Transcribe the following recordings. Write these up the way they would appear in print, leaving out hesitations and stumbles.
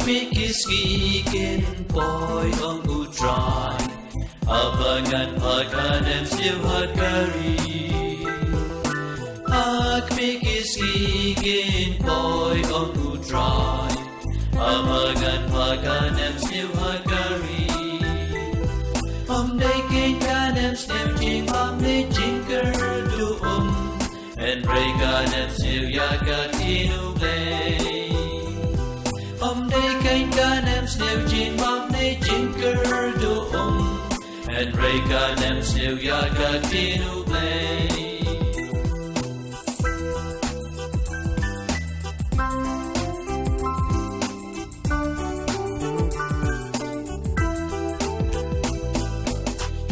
Mikiski ken boy on utrai abangan paganem still hakari Ak mikiski ken boy on utrai abangan paganem still hakari day ken ganem still jing day jinker do and ray ganem still yakatinu play day kain ganem sneeuw jin mam ne jinker do and ray ganem sneeuw ya gatinu play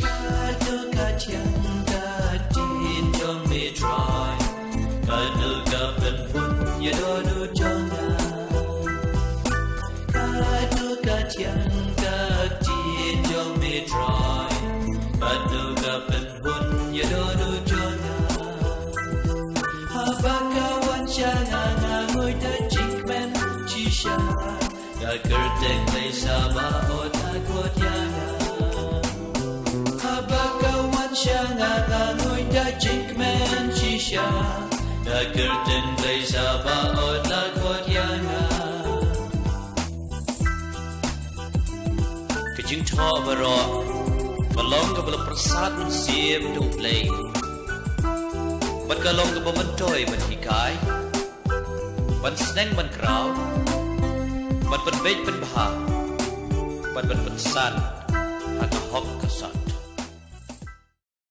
Kadu katyang katin jong me dry Kadu gaben pun ya do jonga Yang katin jong me dry Batu gapen pun ya do jona Habakawan siya nga ngoy da jingmen chisha Da kertek lay sama o takot yana Habakawan siya nga ngoy da jingmen chisha Da kertek lay sama o takot yana Kajing thaw baro balong ka bala prasad man siem do play Bat kalong ka ba man toy man hikay Ban sneng man kraw Bat ban bej ban baha Bat ban san Haka hok kasat